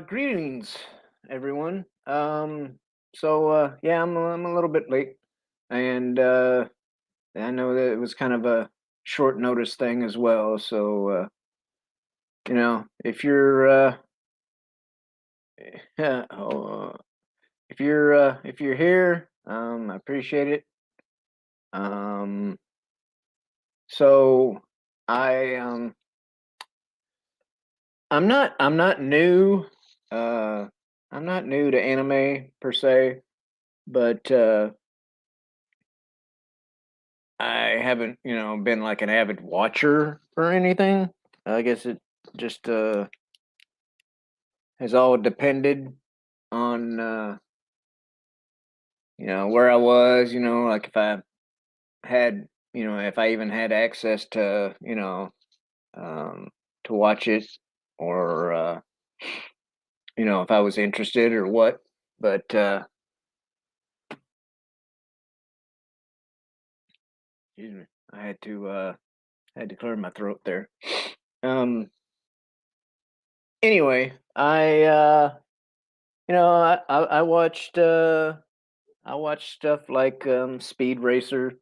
Greetings, everyone. Yeah, I'm a little bit late, and I know that it was kind of a short notice thing as well. If you're yeah, if you're here, I appreciate it. Um, so I I'm not new. Uh, I'm not new to anime per se, but I haven't, been like an avid watcher or anything. I guess it just has all depended on where I was, like if I had, if I even had access to, um to watch it or if I was interested or what. But excuse me, I had to clear my throat there. Um anyway, I watched I watch stuff like Speed Racer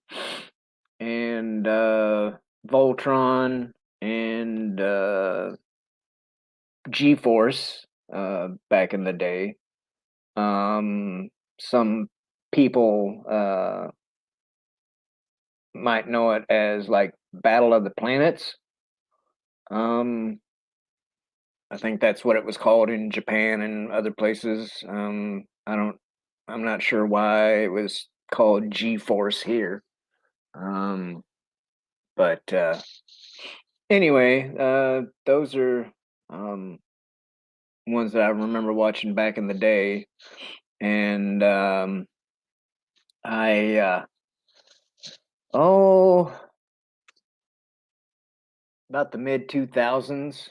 and Voltron and G-Force back in the day. Some people might know it as like Battle of the Planets. Um, I think that's what it was called in Japan and other places. I'm not sure why it was called G-Force here. Um, but Anyway, those are um, ones that I remember watching back in the day, and I oh about the mid 2000s,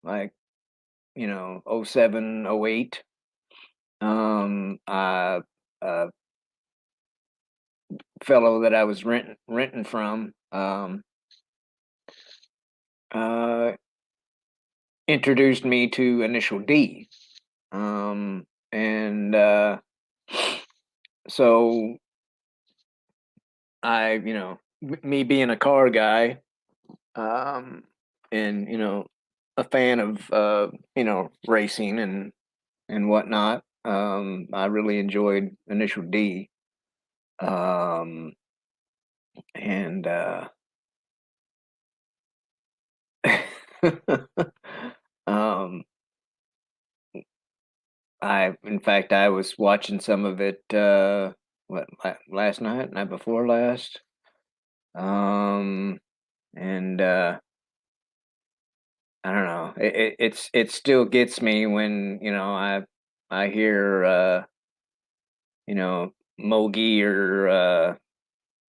like '07, '08. A fellow that I was renting from uh introduced me to Initial D, and so me being a car guy, um, and a fan of racing and whatnot. I really enjoyed Initial D, um, and um, in fact, I was watching some of it. Last night before last, um, and I don't know. It still gets me when I hear Mogi or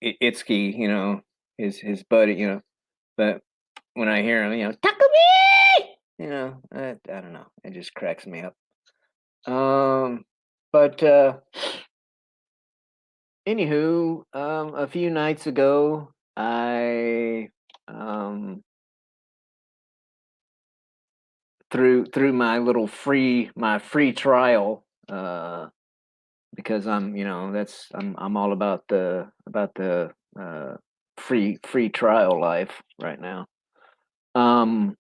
Itsuki, his buddy, but when I hear him, Takumi, I don't know, it just cracks me up. But Anywho, a few nights ago, I through my free trial, because I'm all about the free trial life right now. Um,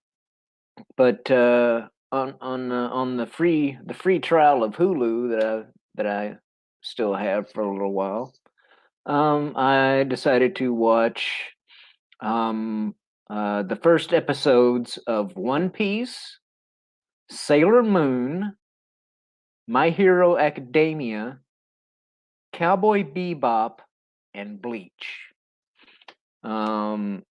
but on the free trial of Hulu that I still have for a little while, I decided to watch um, the first episodes of One Piece, Sailor Moon, My Hero Academia, Cowboy Bebop, and Bleach. And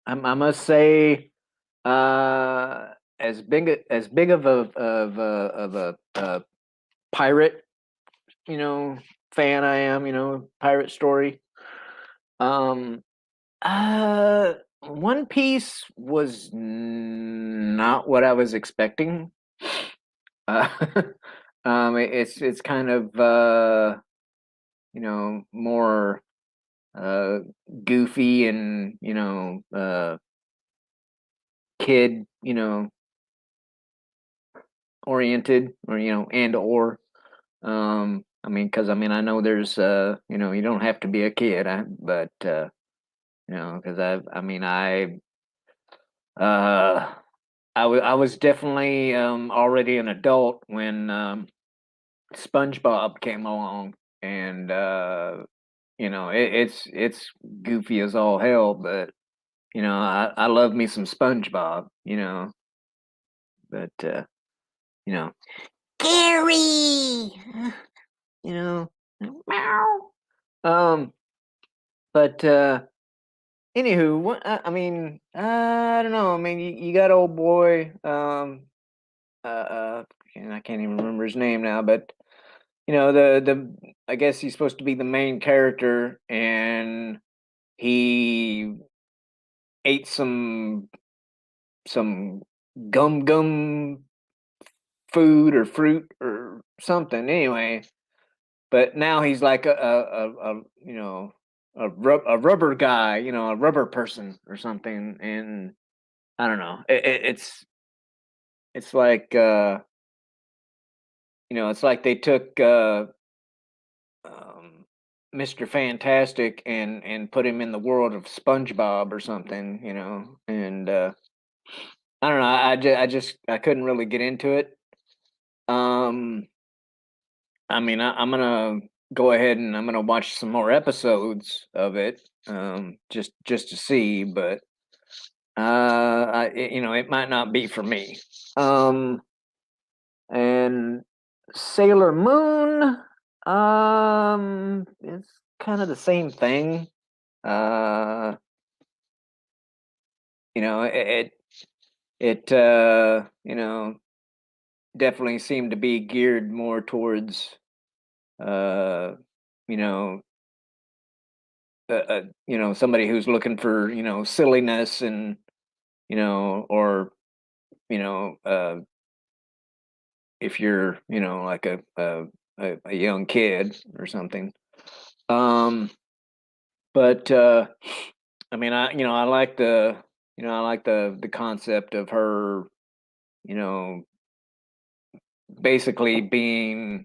I must say, as big of a pirate, fan I am, pirate story. Um, One Piece was not what I was expecting. Uh, it's kind of more uh goofy and kid, oriented, or and or I mean, because I mean, I know there's you don't have to be a kid, but because I mean, uh I was definitely already an adult when SpongeBob came along, and it's goofy as all hell, but I love me some SpongeBob, but you know, Gary, you know, meow. Um, but anywho, what I mean, I don't know. I mean, you got old boy, and I can't even remember his name now, but the I guess he's supposed to be the main character, and he ate some gum food or fruit or something. Anyway, but now he's like a rubber guy, a rubber person or something, and I don't know. It's like it's like they took um, Mr. Fantastic and put him in the world of SpongeBob or something, and I don't know. I couldn't really get into it. Um, I mean, I'm gonna go ahead and I'm gonna watch some more episodes of it, just to see, but it might not be for me. Um, and Sailor Moon, it's kind of the same thing. Uh, it definitely seemed to be geared more towards uh, you know, somebody who's looking for silliness and or you know, if you're like a young kid or something. Um, but I mean, I like the concept of her, you know, basically being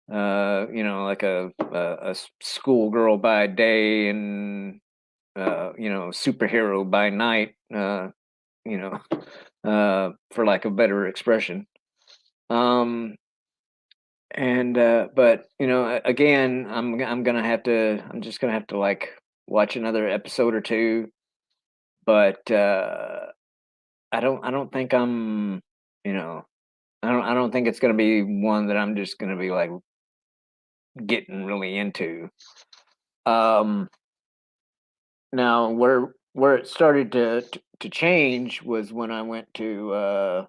like a schoolgirl by day and superhero by night, you know, for lack of better expression. Um, and but again, I'm just gonna have to like watch another episode or two. But I don't think you know, I don't think it's gonna be one that I'm just gonna be like getting really into. Um, Now, where it started to change was when I went to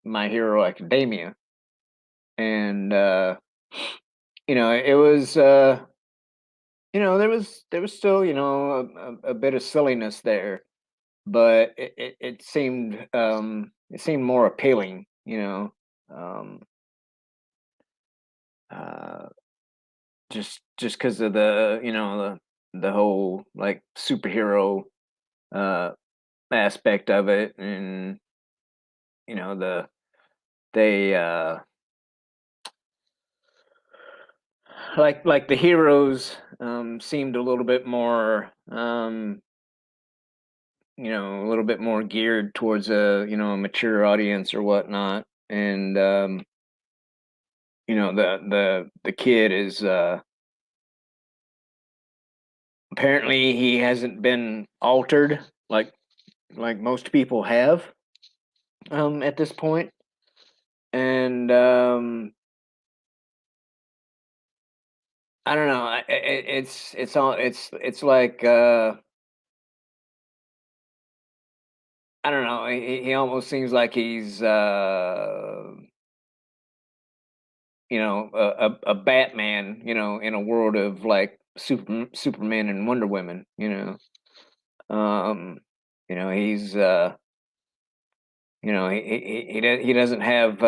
My Hero Academia, and it was there was still a bit of silliness there, but it seemed more appealing, um, uh, just because of the whole like superhero uh aspect of it, and they like the heroes seemed a little bit more a little bit more geared towards a mature audience or whatnot, and the kid is apparently he hasn't been altered like most people have at this point, and I don't know. It's all it's like I don't know. He almost seems like he's a Batman, in a world of like Superman and Wonder Woman. Um, he's he doesn't have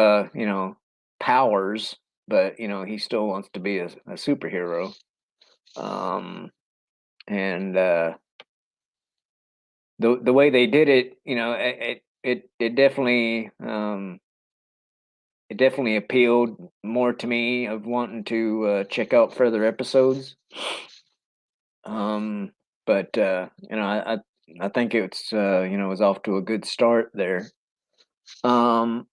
powers, but he still wants to be a superhero. Um, and the way they did it, it definitely it definitely appealed more to me of wanting to check out further episodes. Um, but I think it's it was off to a good start there. And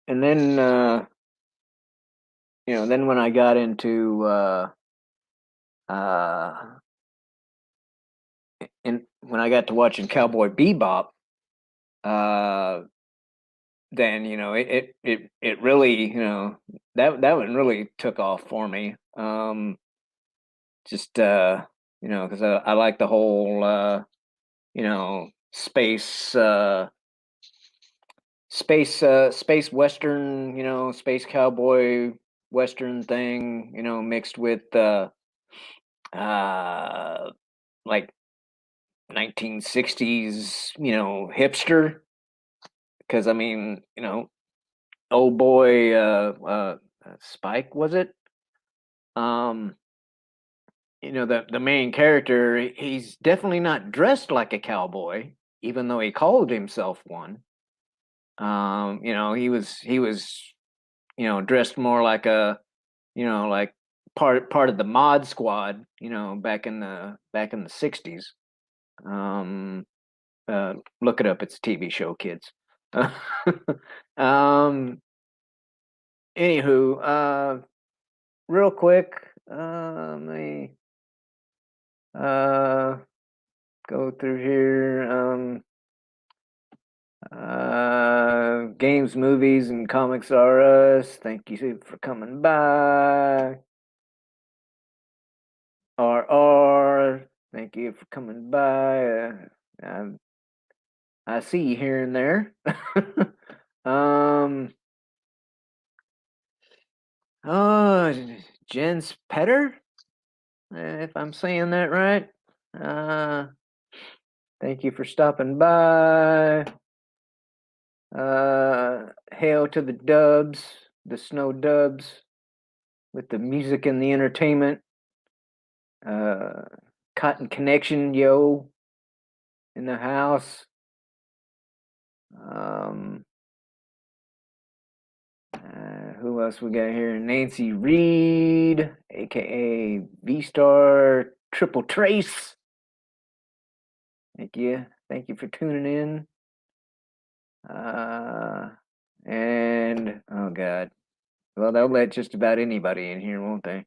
then then when I got into uh and when I got to watching Cowboy Bebop, uh then it really, that one really took off for me. Just because I like the whole space western, space cowboy western thing, mixed with uh like 1960s, hipster. Because I mean, old boy Spike, was it? Um, the main character, he's definitely not dressed like a cowboy, even though he called himself one. He was dressed more like a, like part of the Mod Squad, back in the 60s. Um, Look it up. It's a TV show, kids. um, Anywho, real quick, let me uh go through here. Games, movies, and comics are us. Thank you for coming by. RR, thank you for coming by. I see you here and there. um, oh, Jens Petter, if I'm saying that right. Uh, Thank you for stopping by. Hail to the dubs, the snow dubs, with the music and the entertainment. Uh, Cotton Connection, yo, in the house. Um, who else we got here? Nancy Reed, aka V Star Triple Trace. Thank you for tuning in. And oh god, well they'll let just about anybody in here, won't they?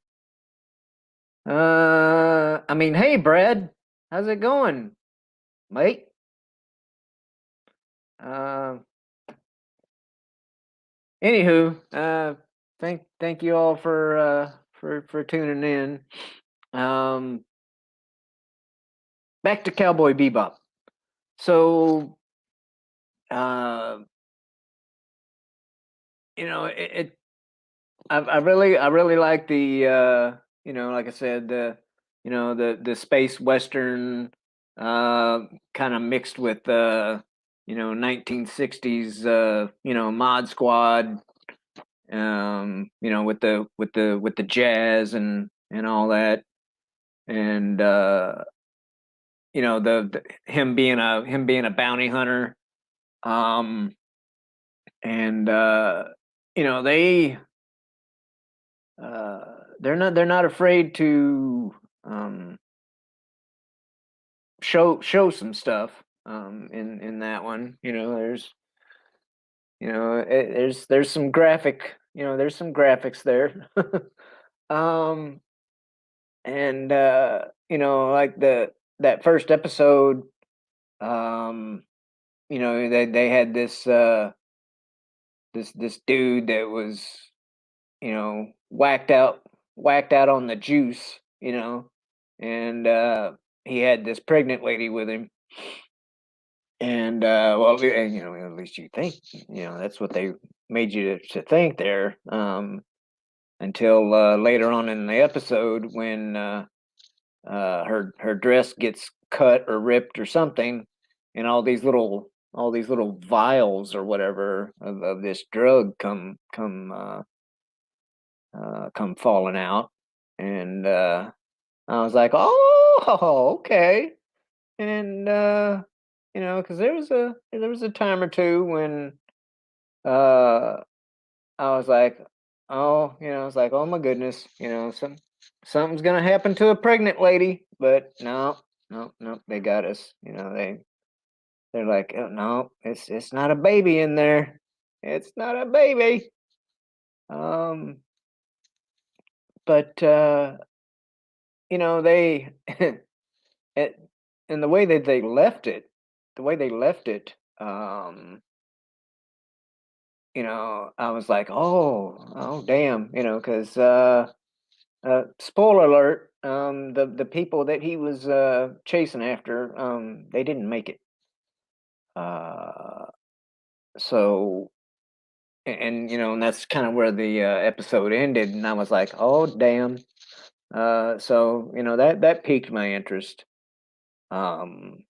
I mean, hey Brad, how's it going, mate? Uh, Anywho, thank you all for tuning in. Um, Back to Cowboy Bebop. So, uh, it I really like the like I said, the space western, kind of mixed with 1960s, Mod Squad, with the jazz and all that. And him being a bounty hunter. um and they they're not afraid to um show some stuff in that one. There's some graphics there. um and like that first episode, um they had this dude that was, whacked out on the juice, and he had this pregnant lady with him. And well, at least you think, that's what they made you to think there, until later on in the episode, when her dress gets cut or ripped or something, and all these little vials or whatever of this drug come falling out. And I was like, oh, okay. And because there was a time or two when uh I was like, oh, I was like, oh my goodness, something's gonna happen to a pregnant lady, but no, no, no, they got us. They're like, oh, no, it's not a baby in there. It's not a baby. Um, but they it, and the way that they left it, the way they left it, I was like, oh, damn, because spoiler alert, the people that he was chasing after, they didn't make it. Uh, so, and that's kind of where the episode ended, and I was like, oh, damn. So that piqued my interest. And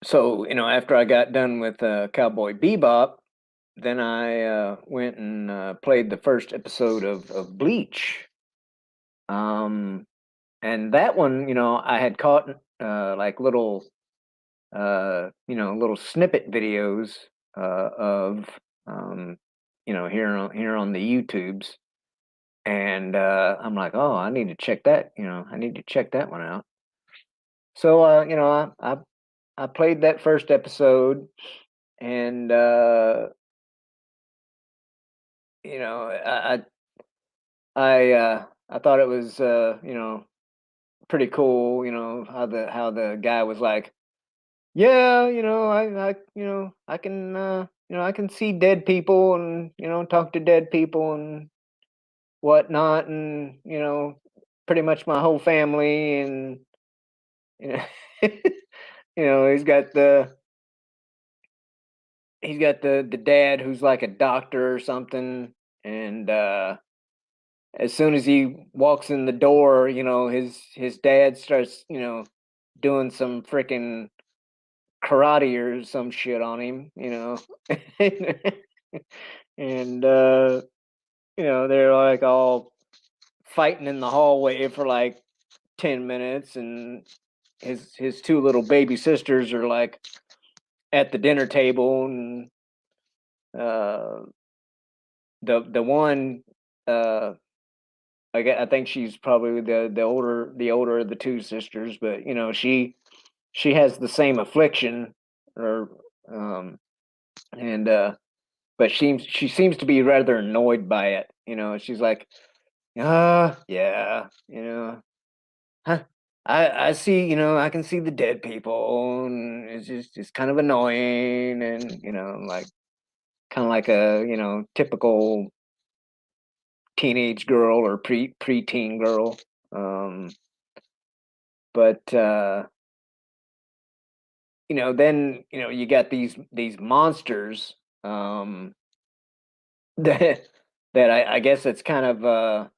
so after I got done with Cowboy Bebop, then I went and played the first episode of Bleach. Um, and that one, I had caught like little snippet videos of here on the YouTubes, and I'm like, oh, I need to check that. I need to check that one out. So I played that first episode, and you know I thought it was pretty cool. How the guy was like, yeah, I can I can see dead people and talk to dead people and whatnot, and pretty much my whole family, and you know he's got the dad who's like a doctor or something, and as soon as he walks in the door, his dad starts doing some freaking karate or some shit on him, and they're like all fighting in the hallway for like 10 minutes, and his two little baby sisters are like at the dinner table, and uh the one uh I think she's probably the older of the two sisters, but she has the same affliction, or um and but she seems to be rather annoyed by it. She's like, yeah, huh, I see, I can see the dead people, and it's kind of annoying, and like kind of like a typical teenage girl or preteen girl. Um, but then you got these monsters, um, that I guess it's kind of I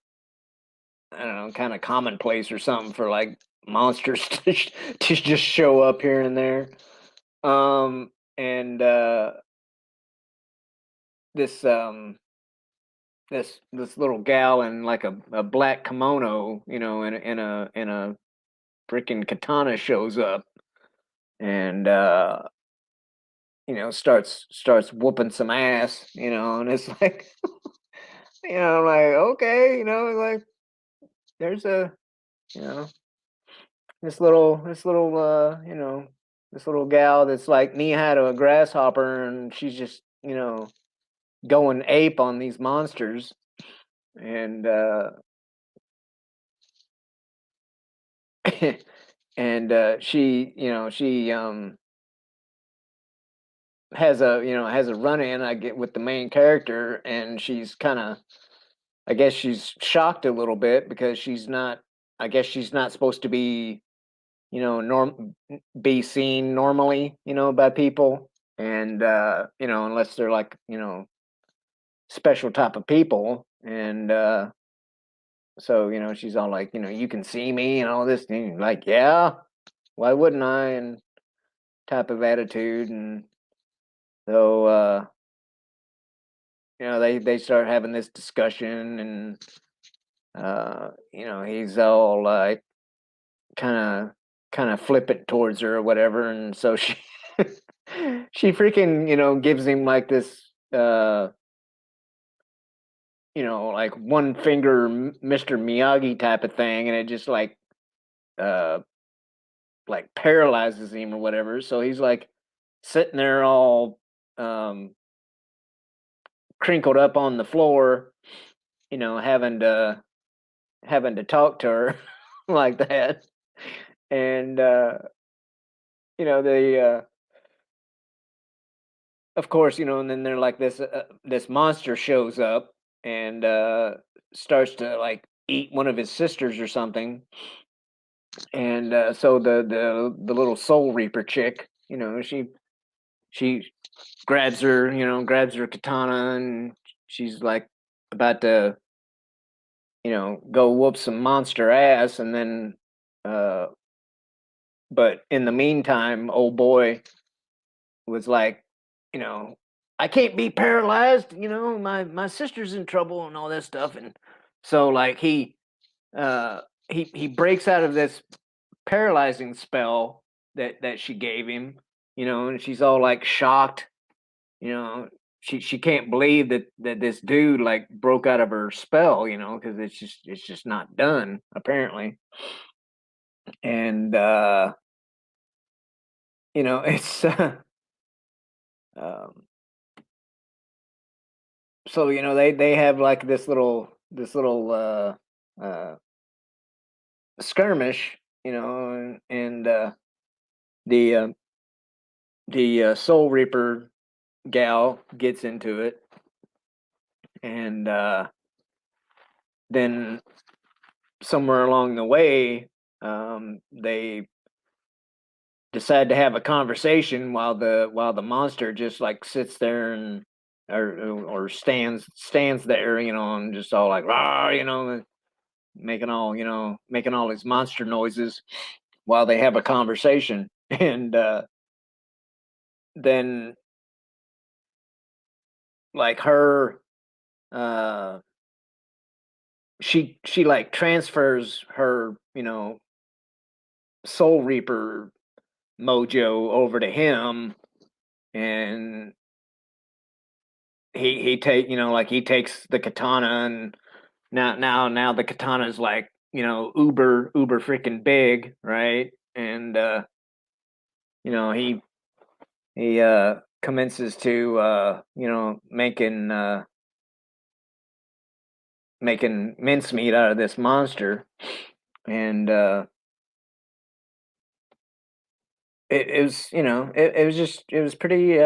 don't know, kind of commonplace or something for like monsters to just show up here and there. And this this little gal in like a black kimono, in a freaking katana shows up, and starts whooping some ass, and it's like, I'm like, okay, like there's a you know this little gal that's like knee high to a grasshopper, and she's just going ape on these monsters, and and she has a run in, I get, with the main character, and she's kind of, I guess she's shocked a little bit because she's not, I guess she's not supposed to be be seen normally by people, and unless they're like special type of people, and so she's all like, you can see me and all this thing, like, yeah, why wouldn't I, and type of attitude. And so they start having this discussion, and he's all like kind of flippant towards her or whatever, and so she she freaking, gives him like this, like one finger Mr. Miyagi type of thing, and it just uh, like paralyzes him or whatever. So he's like sitting there all um, crinkled up on the floor, having to talk to her like that, and the of course, and then they're like this monster shows up and starts to like eat one of his sisters or something, and so the little Soul Reaper chick, she grabs her katana, and she's like about to go whoop some monster ass, and then uh but in the meantime, old boy was like, you know, I can't be paralyzed, my sister's in trouble and all that stuff. And so like uh he breaks out of this paralyzing spell that she gave him, and she's all like shocked, you know. She can't believe that this dude like broke out of her spell, because it's just not done apparently. And it's um so they have like this little uh skirmish, and the Soul Reaper gal gets into it, and then somewhere along the way, they decide to have a conversation while the monster just like sits there and or stands there, and just all like rah, making all his monster noises while they have a conversation. And then like her uh she like transfers her Soul Reaper mojo over to him, and he take like he takes the katana, and now the katana's like uber freaking big, right? And he commences to making mincemeat out of this monster. And it was it was just it was pretty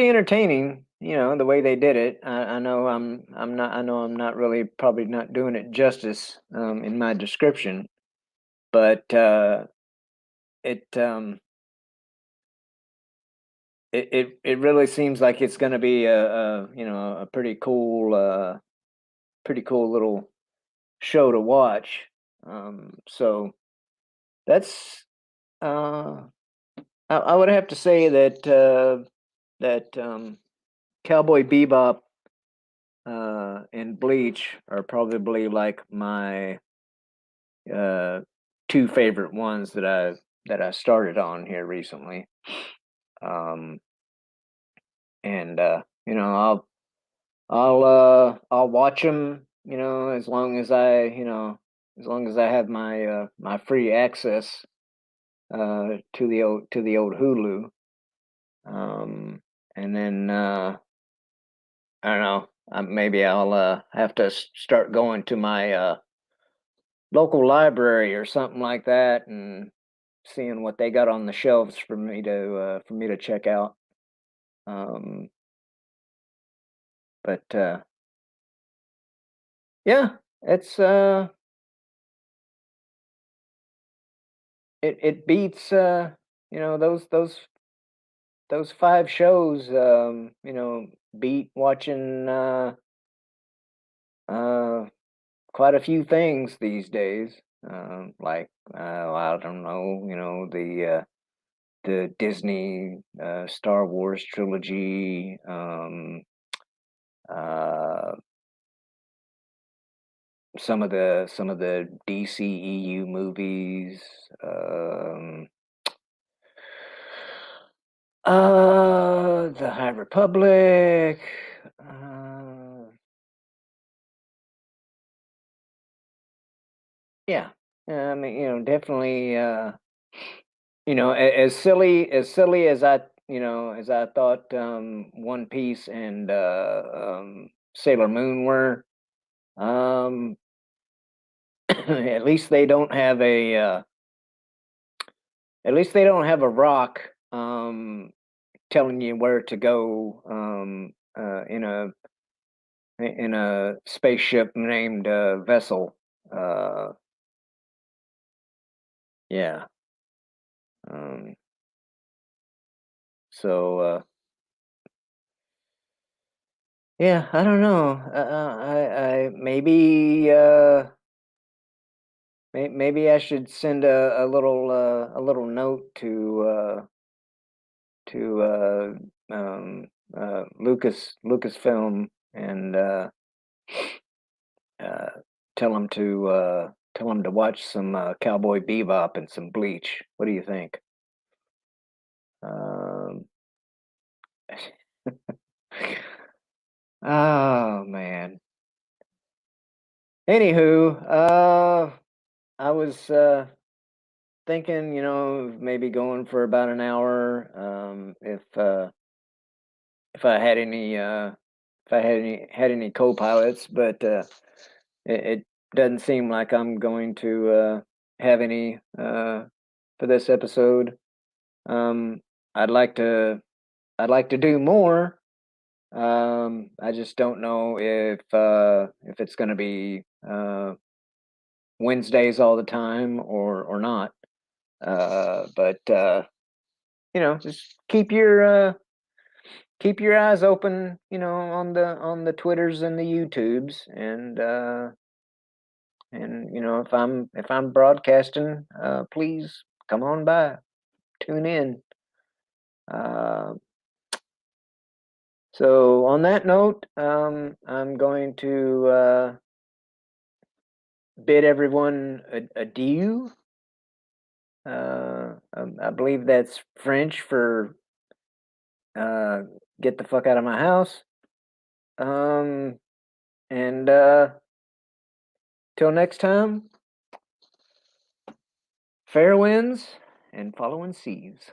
entertaining, the way they did it. I know I'm not really probably not doing it justice in my description, but it really seems like it's going to be a pretty cool little show to watch. So that's uh, I would have to say that Cowboy Bebop and Bleach are probably like my uh, two favorite ones that I started on here recently. Um, and I'll watch them, as long as I have my free access to the old Hulu. Um, and then I don't know. Maybe I'll have to start going to my local library or something like that, and seeing what they got on the shelves for me to check out. Um, but yeah, it beats those five shows. Beat watching uh quite a few things these days. Like I don't know, the Disney Star Wars trilogy, uh, some of the DCEU movies, um, The High Republic. Uh, yeah. I mean, definitely. As silly as I thought, One Piece and Sailor Moon were. Um, at least they don't have a rock telling you where to go in a spaceship named Vessel. Uh, yeah. Um, so yeah, I don't know. I maybe I should send a little note to Lucasfilm and uh, tell him to watch some Cowboy Bebop and some Bleach. What do you think? Um, oh man. Anywho, I was thinking, maybe going for about an hour. If I had any co-pilots, but it doesn't seem like I'm going to have any for this episode. Um, I'd like to I'd like to do more. I just don't know if it's going to be Wednesdays all the time or not. But just keep your eyes open, on the Twitters and the YouTubes, and if I'm broadcasting, please come on by, tune in. Uh, so on that note, I'm going to bid everyone adieu. I believe that's French for uh, get the fuck out of my house. Um, and till next time, fair winds and following seas.